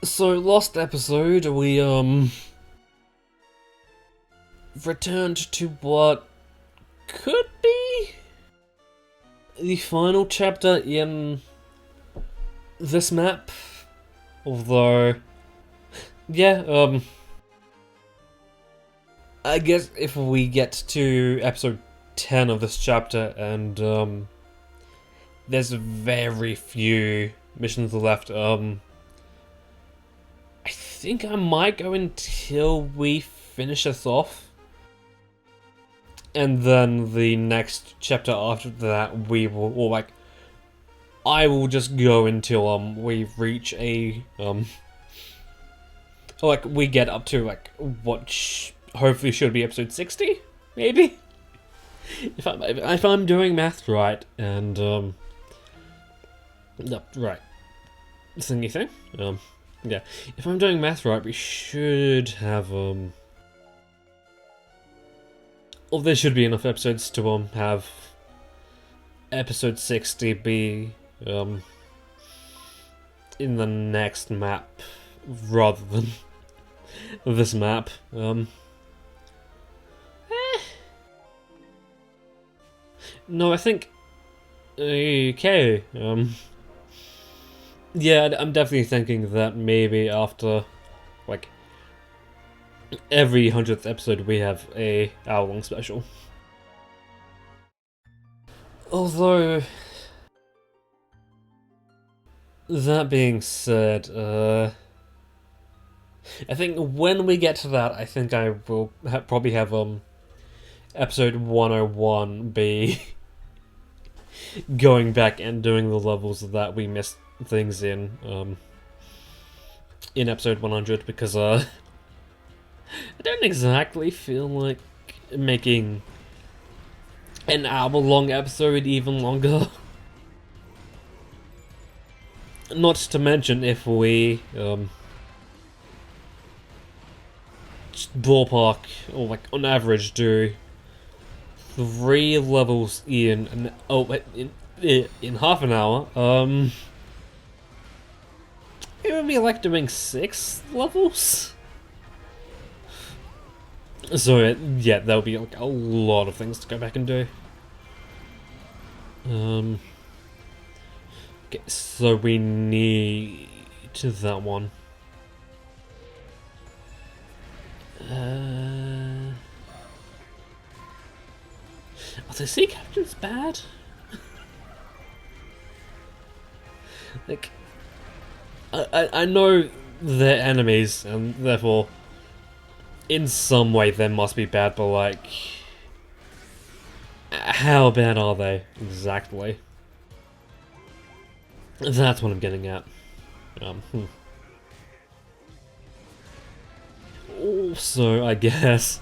So last episode we returned to what could be the final chapter in this map. Although yeah, I guess if we get to episode 10 of this chapter and there's very few missions left, I think I might go until we finish this off. And then the next chapter after that, we will, or like, I will just go until we reach a or like we get up to like what hopefully should be episode 60, maybe. If I'm doing math right, and no, right, thingy thing, yeah, if I'm doing math right, we should have or there should be enough episodes to have episode 60 be in the next map rather than this map. No, I think okay. Yeah, I'm definitely thinking that maybe after like every 100th episode we have a hour-long special. Although, that being said, I think when we get to that, I think I will probably have episode 101 be going back and doing the levels that we missed things in episode 100, because I don't exactly feel like making an hour-long episode even longer. Not to mention if we ballpark, or like on average do 3 levels in half an hour, it would be like doing 6 levels. So yeah, there'll be like a lot of things to go back and do. Okay, so we need that one. Are the sea captains bad? Like, I know they're enemies, and therefore, in some way, they must be bad, but like, how bad are they exactly? That's what I'm getting at. Also, I guess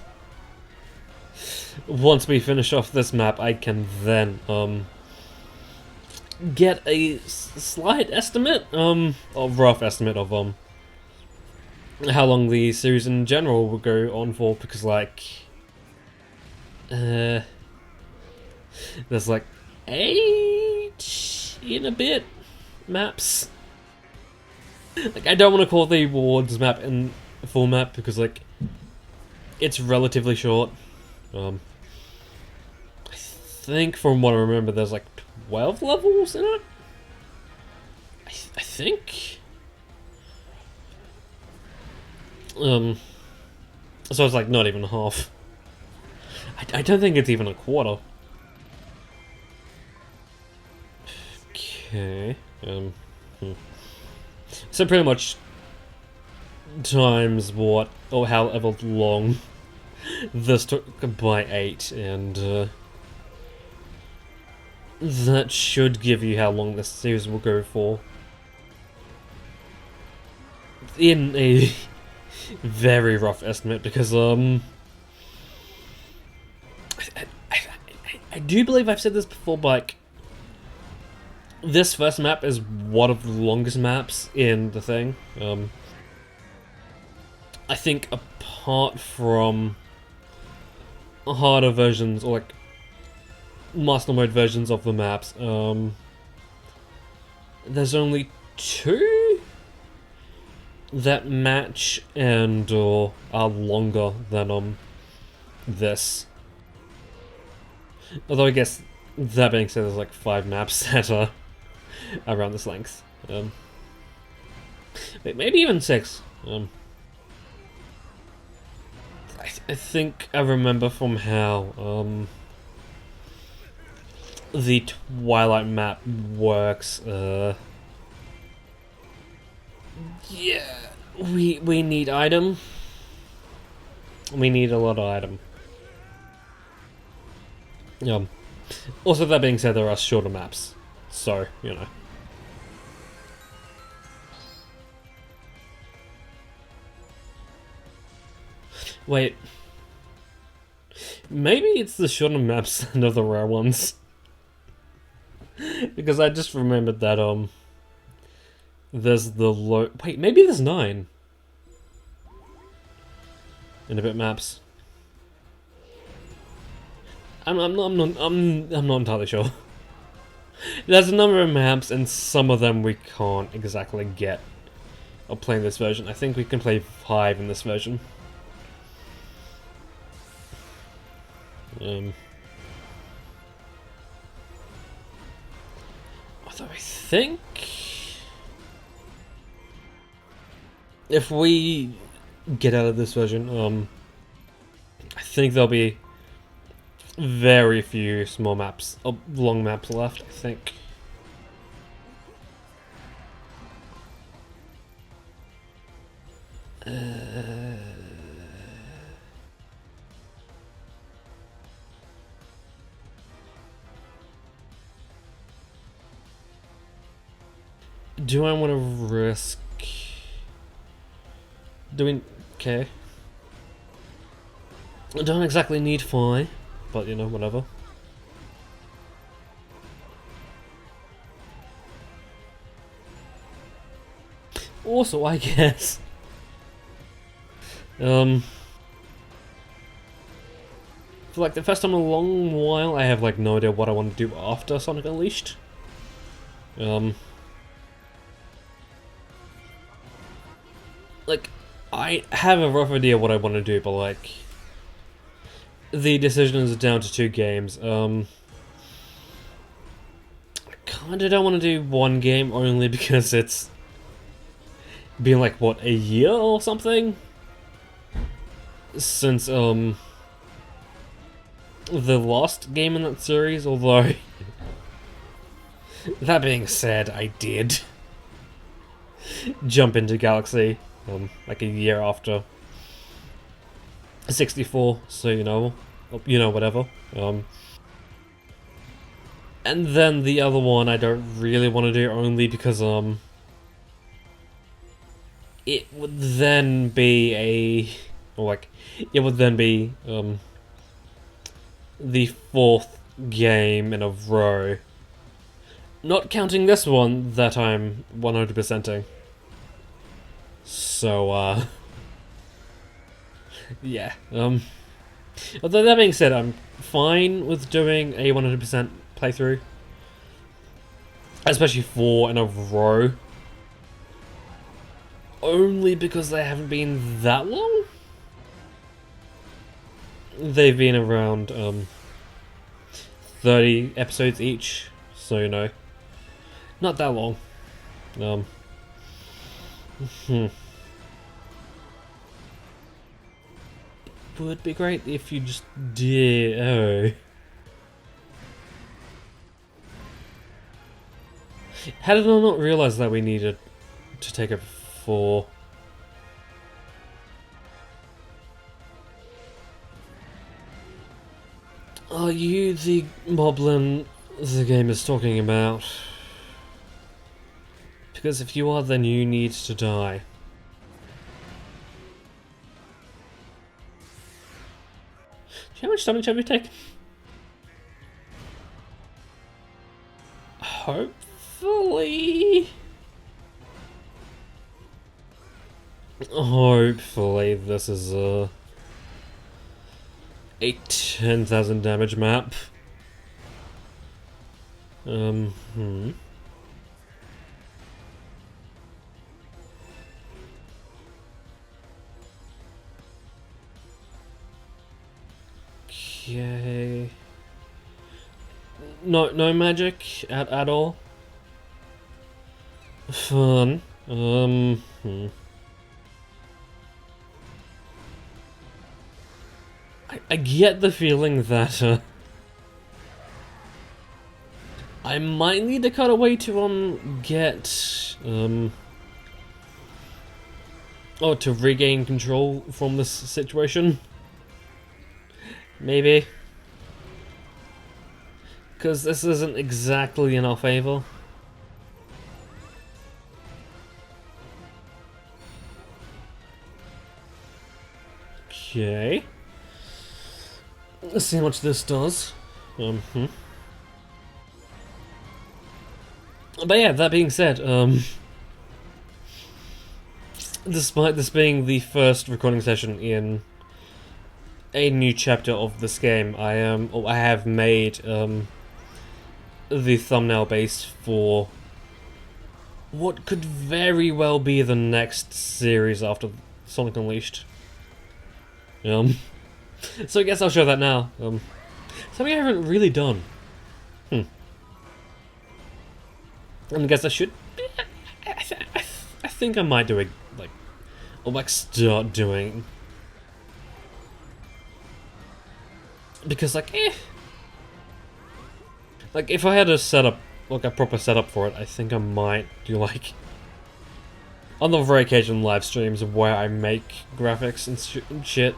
once we finish off this map, I can then get a slight estimate, a rough estimate of how long the series in general will go on for, because like there's like 8 in a bit maps. Like, I don't want to call the rewards map in full map because like it's relatively short. I think from what I remember, there's like 12 levels in it. I think. So it's like not even half. I don't think it's even a quarter. Okay. So pretty much times what, or however long this took by 8, and that should give you how long this series will go for. In a very rough estimate, because I do believe I've said this before, but like, this first map is one of the longest maps in the thing. I think apart from harder versions, or like master mode versions of the maps, there's only 2 that match and are longer than this. Although I guess that being said, there's like 5 maps that are around this length. Maybe even 6. I think I remember from how the Twilight map works. Yeah, we need item. We need a lot of item. Also, that being said, there are shorter maps, so you know. Wait, maybe it's the shorter maps and the rare ones, because I just remembered that there's the low. Wait, maybe there's 9 in a bit maps. I'm not entirely sure. There's a number of maps, and some of them we can't exactly get or play in this version. I think we can play 5 in this version. Although I think if we get out of this version, I think there'll be very few small maps, long maps left, I think. Do I want to risk doing... Okay. I don't exactly need 5, but you know, whatever. Also, I guess... for like the first time in a long while, I have like no idea what I want to do after Sonic Unleashed. Like, I have a rough idea what I want to do, but like, the decision is down to 2 games. I kinda don't want to do 1 game only because it's been like, what, a year or something? Since, the last game in that series, although... That being said, I did jump into Galaxy, like a year after 64, so you know, whatever. And then the other one I don't really want to do only because, it would then be the 4th game in a row. Not counting this one that I'm 100%ing. So, yeah. Although that being said, I'm fine with doing a 100% playthrough. Especially 4 in a row. Only because they haven't been that long. They've been around, 30 episodes each. So, you know. Not that long. Would be great if you just did. Oh. How did I not realize that we needed to take a 4? Are you the moblin the game is talking about? Because if you are, then you need to die. How much damage have you taken? Hopefully this is a 10,000 damage map. Okay. No magic at all. Fun. I get the feeling that I might need to cut away to get or to regain control from this situation. Maybe. Because this isn't exactly in our favor. Okay. Let's see how much this does. But yeah, that being said, despite this being the first recording session in a new chapter of this game, I have made the thumbnail base for what could very well be the next series after Sonic Unleashed. So I guess I'll show that now. Something I haven't really done. I guess I should. I think I might do it, start doing. Because, like, if I had a setup, a proper setup for it, I think I might do, on the very occasional live streams where I make graphics and shit.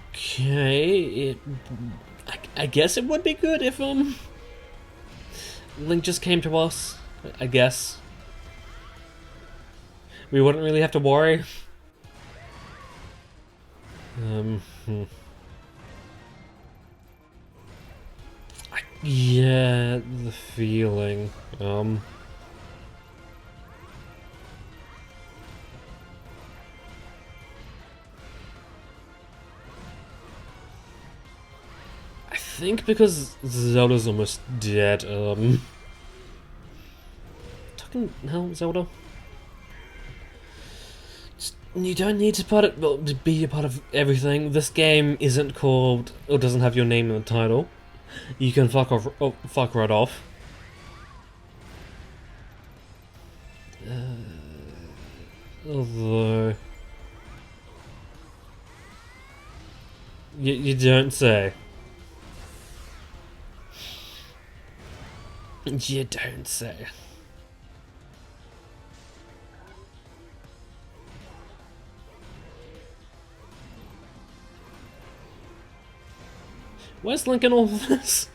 Okay, I guess it would be good if, Link just came to us, I guess. We wouldn't really have to worry. I get the feeling, I think because Zelda's almost dead, fucking hell, Zelda. You don't need to be a part of everything. This game isn't called, or doesn't have your name in the title. You can fuck off, fuck right off. Although you don't say. You don't say. Where's Link in all of this?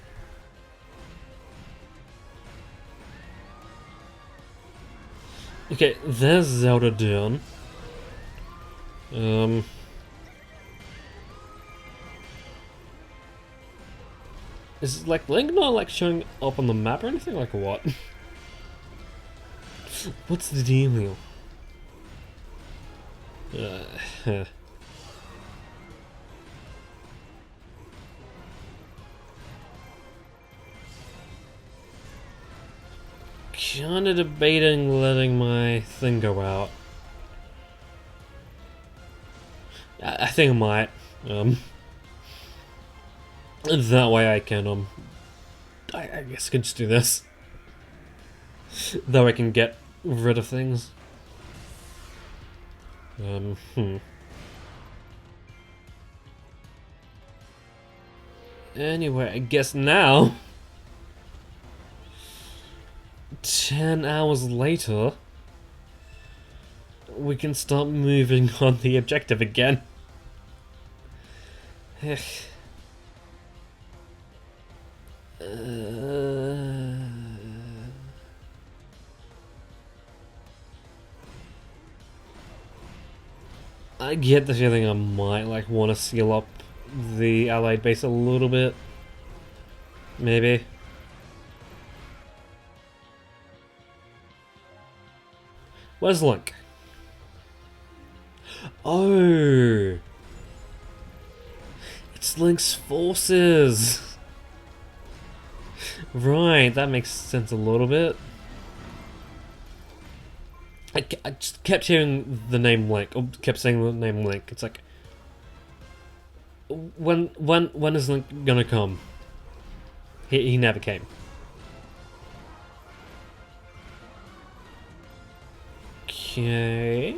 Okay, there's Zelda down. Is Link not showing up on the map or anything? What? What's the deal? Kinda debating letting my thing go out. I think I might. That way I can, I guess I can just do this. Though I can get rid of things. Anyway, I guess now 10 hours later, we can start moving on the objective again. I get the feeling I might want to seal up the allied base a little bit. Maybe. Where's Link? Oh! It's Link's forces! Right, that makes sense a little bit. I just kept hearing the name Link, or kept saying the name Link. It's like... when is Link gonna come? He never came. Okay.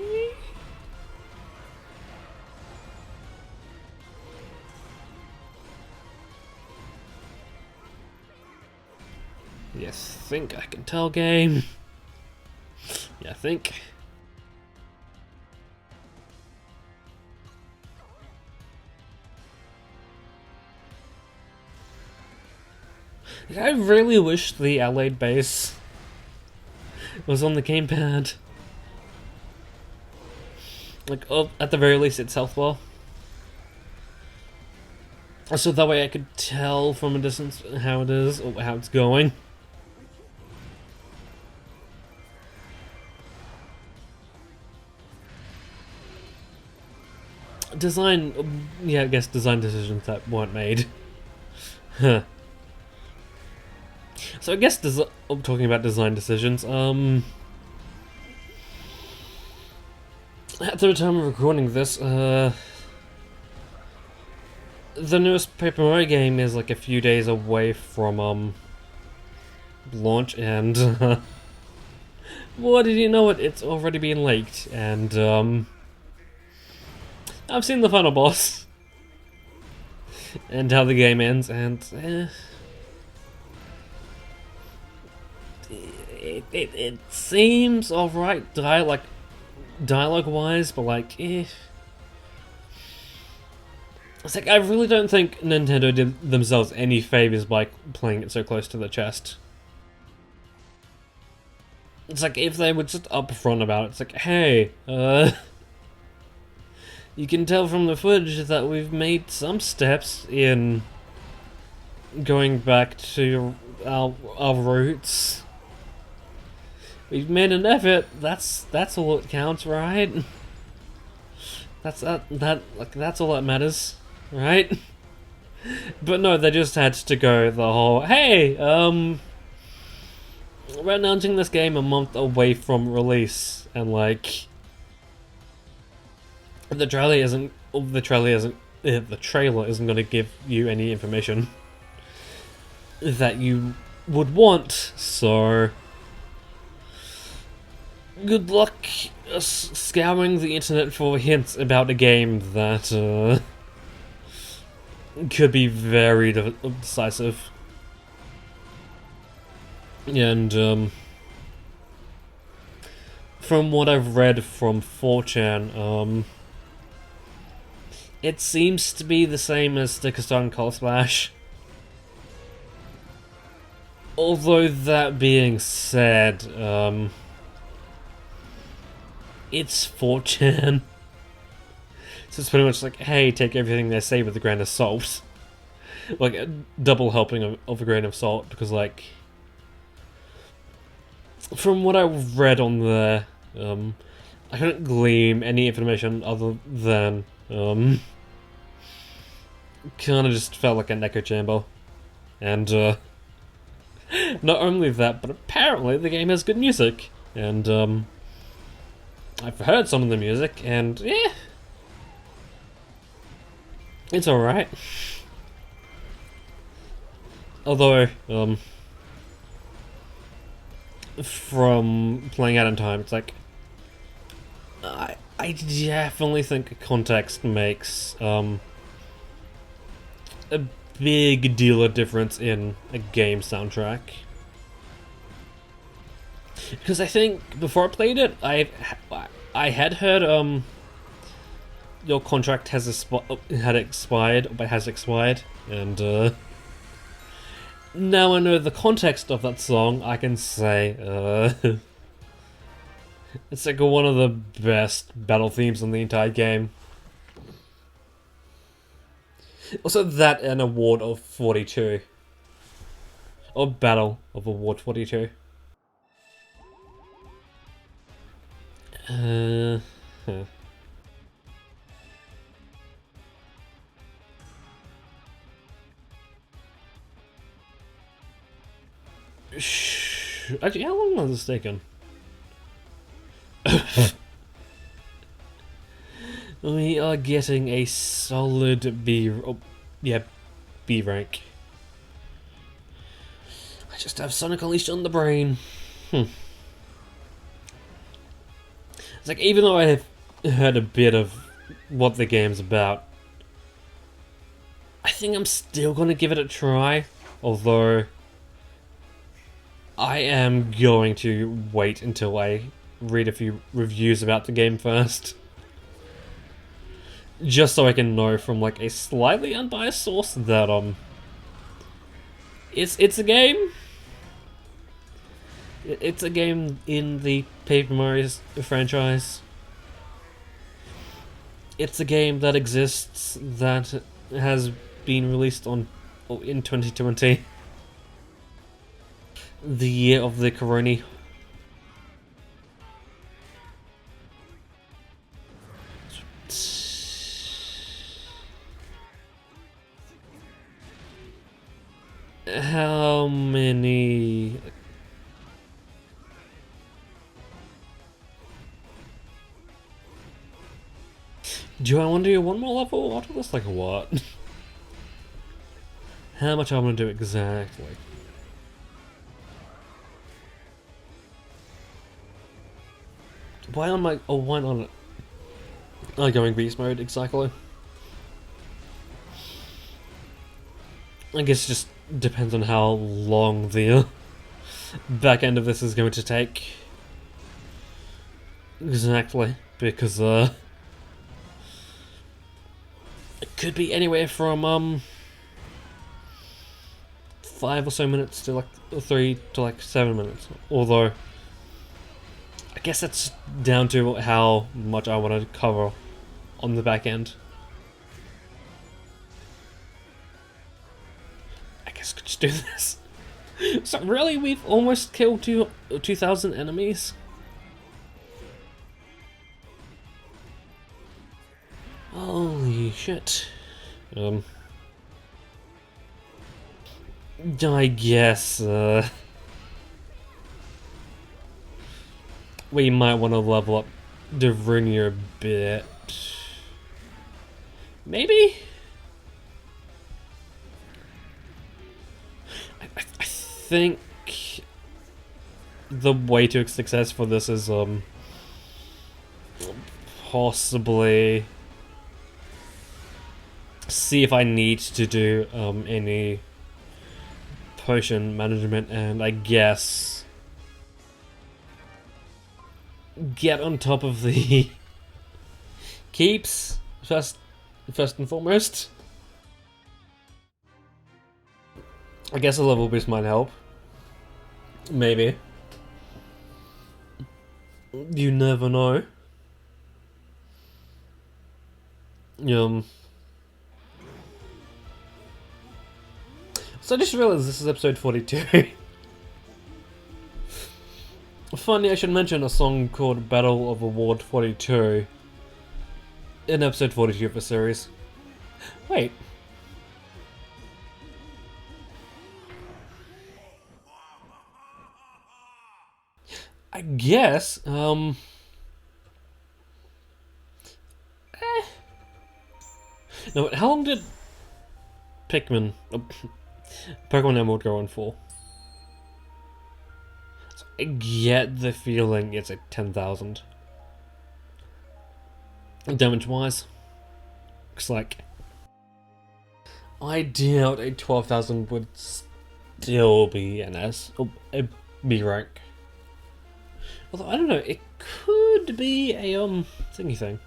Yes, think I can tell game. Yeah, I think. I really wish the Allied base was on the gamepad. Like, oh, at the very least, it's health bar. So that way I could tell from a distance how it is, or how it's going. Design, yeah, I guess design decisions that weren't made. Huh. So I guess talking about design decisions, at the time of recording this, the newest Paper Mario game is like a few days away from launch, and what did you know it? It's already been leaked, and I've seen the final boss and how the game ends, and it seems alright, dialogue wise, but like, It's like, I really don't think Nintendo did themselves any favors by playing it so close to the chest. It's like, if they were just upfront about it, it's like, hey, you can tell from the footage that we've made some steps in going back to our roots. We've made an effort. That's all that counts, right? That's all that matters, right? But no, they just had to go the whole, hey, we're announcing this game a month away from release, and like, the trailer isn't going to give you any information that you would want, so good luck scouring the internet for hints about a game that could be very decisive. And from what I've read from 4chan, it seems to be the same as Sticker Star and Color Splash. Although that being said, it's 4chan. So it's pretty much like, hey, take everything they say with a grain of salt. Like, a double helping of a grain of salt, because, like, from what I've read on there, I couldn't glean any information other than, kind of just felt like an echo chamber. And, not only that, but apparently the game has good music. And, I've heard some of the music, and, yeah, it's alright. Although, from playing out in time, it's like, I definitely think context makes, a big deal of difference in a game soundtrack. Because I think, before I played it, I had heard, your contract has expired, and, now I know the context of that song, I can say, it's like one of the best battle themes in the entire game. Also, that an award of 42. Or battle of award 42. Huh. Actually, how long has this taken? We are getting a solid B. Oh, yeah, B rank. I just have Sonic Unleashed on the brain. It's like, even though I have heard a bit of what the game's about, I think I'm still gonna give it a try. Although, I am going to wait until I read a few reviews about the game first. Just so I can know from like a slightly unbiased source that it's a game. It's a game in the Paper Mario franchise. It's a game that exists, that has been released in 2020. The year of the Corona. How many? Do I want to do one more level after this? Like what? How much I'm gonna do exactly? Why am I? Oh, why not? Going beast mode exactly? I guess it just depends on how long the back end of this is going to take. Exactly, because it could be anywhere from 5 or so minutes to like 3 to like 7 minutes. Although, I guess that's down to how much I want to cover on the back end. I guess I could just do this. So really, we've almost killed 2,000 enemies? Holy shit. I guess, we might want to level up Darunia a bit. Maybe? I think the way to success for this is, possibly see if I need to do, any potion management, and I guess get on top of the keeps first and foremost. I guess a level boost might help. Maybe. You never know. So I just realized this is episode 42. Funny, I should mention a song called Battle of Award 42 in episode 42 of the series. Wait. I guess, No, how long did Pokemon Emerald go on for? So I get the feeling it's at 10,000. Damage-wise. Looks like. I doubt a 12,000 would still be an a B rank. Although, I don't know, it could be a, thingy thing.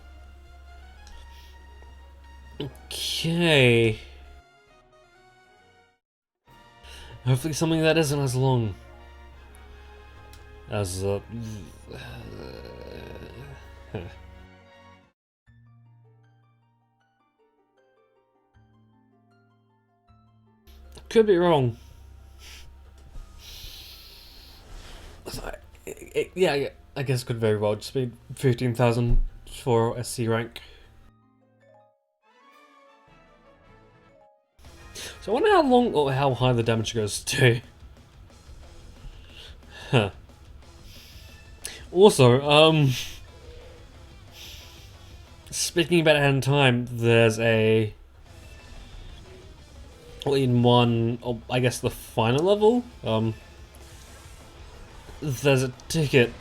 Okay. Hopefully something that isn't as long as, Could be wrong. Yeah, I guess it could very well just be 15,000 for a C rank. So I wonder how long or how high the damage goes to. Huh. Also, Speaking about Hand in Time, there's a... in one, I guess the final level, there's a ticket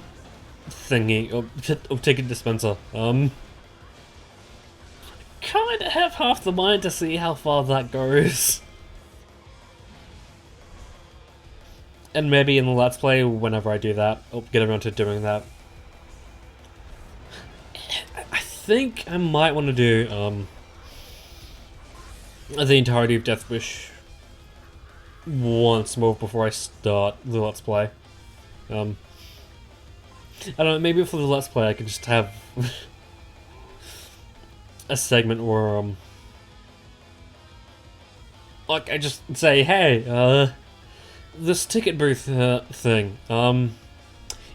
thingy, or ticket dispenser. Kinda have half the mind to see how far that goes. And maybe in the Let's Play, whenever I do that, I'll get around to doing that. I think I might want to do, the entirety of Death Wish once more before I start the Let's Play. I don't know, maybe for the Let's Play I could just have a segment where, like, I just say, hey, this ticket booth thing,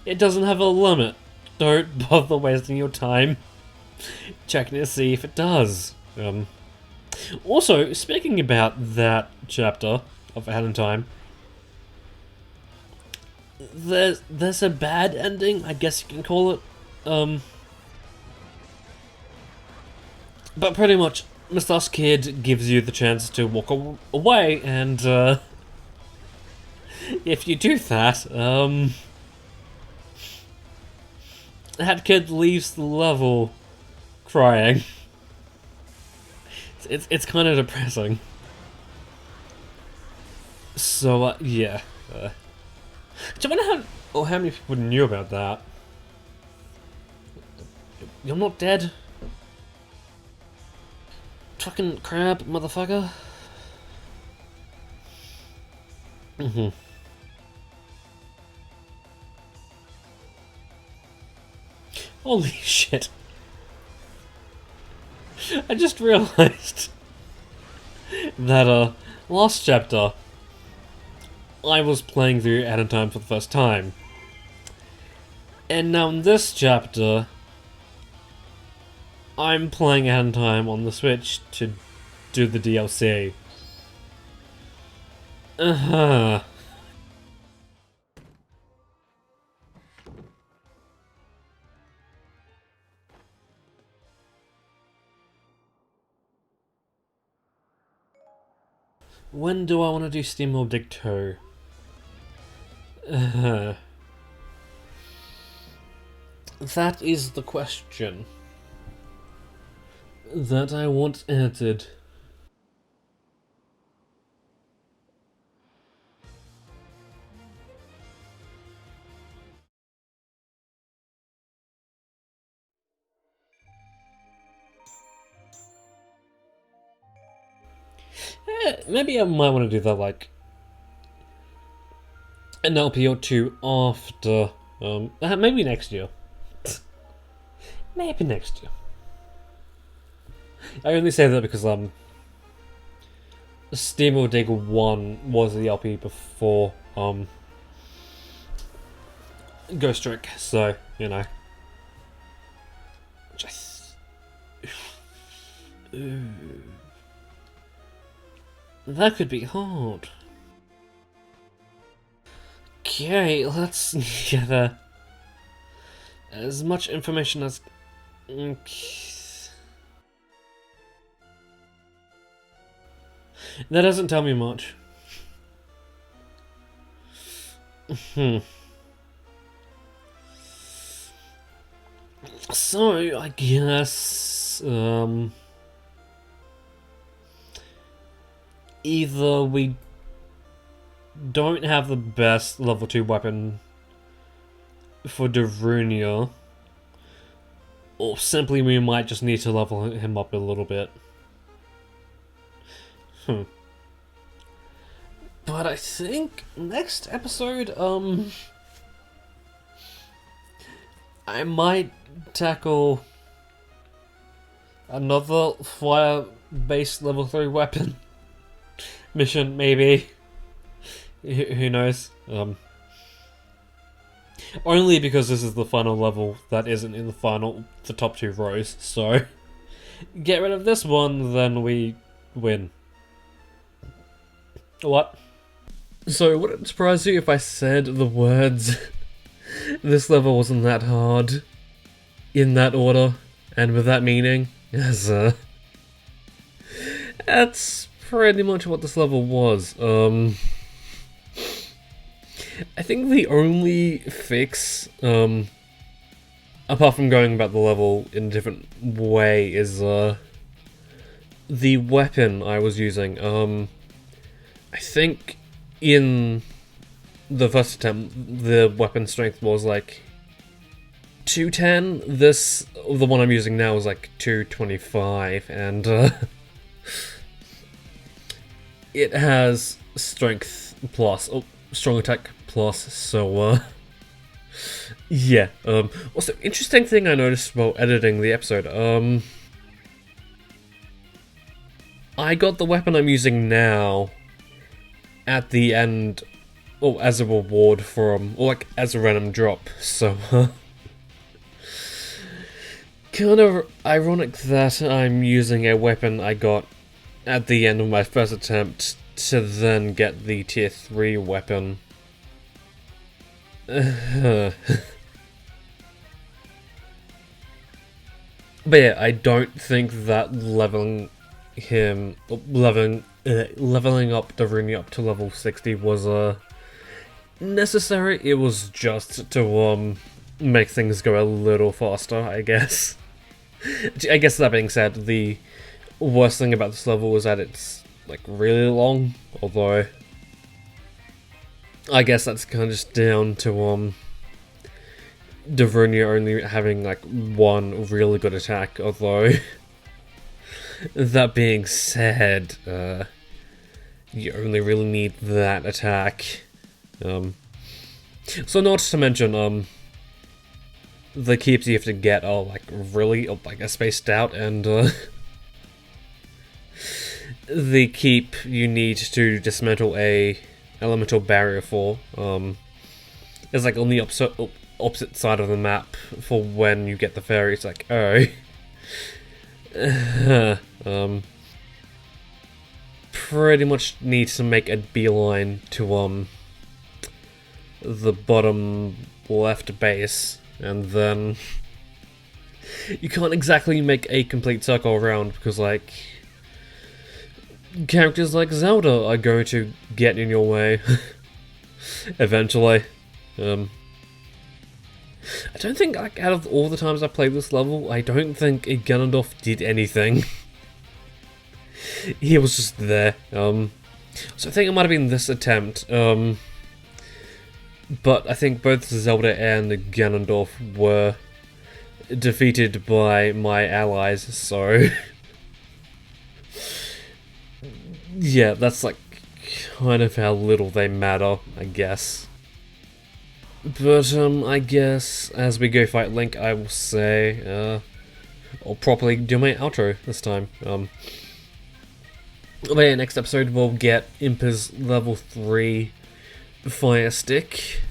it doesn't have a limit. Don't bother wasting your time checking to see if it does. Also, speaking about that chapter of Hand in Time, there's a bad ending, I guess you can call it. But pretty much, Moustache Kid gives you the chance to walk away, and if you do that, that kid leaves the level crying. It's kind of depressing. So yeah. Do you wonder how many people knew about that? You're not dead. Fucking crab, motherfucker. Holy shit. I just realized that, last chapter, I was playing through Hand in Time for the first time. And now in this chapter, I'm playing Hand in Time on the Switch to do the DLC. When do I want to do Steam Mob Dig 2? That is the question that I want answered. Maybe I might want to do that, like, an LP or two after, maybe next year. Maybe next year. I only say that because, Steam or Dig 1 was the LP before, Ghost Trick, so, you know. Which that could be hard. Okay, let's gather as much information as... That doesn't tell me much. So, I guess... either we don't have the best level 2 weapon for Darunia, or simply we might just need to level him up a little bit. But I think next episode, I might tackle another fire-based level 3 weapon mission, maybe. Who knows? Only because this is the final level that isn't in the top 2 rows, so get rid of this one, then we win. What? So, would it surprise you if I said the words, this level wasn't that hard, in that order? And with that meaning, yes, that's pretty much what this level was. I think the only fix, apart from going about the level in a different way, is the weapon I was using. I think in the first attempt, the weapon strength was like 210. The one I'm using now is like 225, and it has strength plus, strong attack plus, so yeah. Also, interesting thing I noticed while editing the episode, I got the weapon I'm using now at the end, or as a reward from, or like as a random drop, so kind of ironic that I'm using a weapon I got at the end of my first attempt to then get the tier 3 weapon. But yeah, I don't think that leveling up Darunia up to level 60 was necessary. It was just to make things go a little faster, I guess. I guess that being said, the worst thing about this level is that it's like really long, although I guess that's kind of just down to Darunia only having like one really good attack, although that being said, you only really need that attack. So not to mention, the keeps you have to get are like really spaced out, and the keep you need to dismantle a elemental barrier for is like on the opposite side of the map for when you get the fairy. It's like, oh. Pretty much need to make a beeline to the bottom left base, and then you can't exactly make a complete circle around because like characters like Zelda are going to get in your way eventually. I don't think, like, out of all the times I played this level, I don't think Ganondorf did anything. He was just there. So I think it might have been this attempt. But I think both Zelda and Ganondorf were defeated by my allies, so yeah, that's like kind of how little they matter, I guess. But I guess as we go fight Link, I will say I'll properly do my outro this time. But yeah, next episode we'll get Impa's level 3 Fire Stick.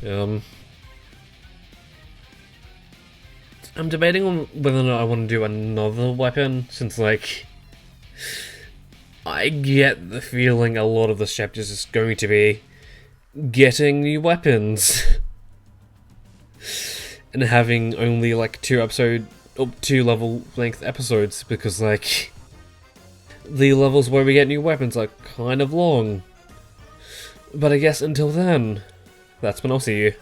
I'm debating on whether or not I want to do another weapon, since like I get the feeling a lot of this chapter is just going to be getting new weapons and having only like 2 level length episodes, because like the levels where we get new weapons are kind of long. But I guess until then, that's when I'll see you.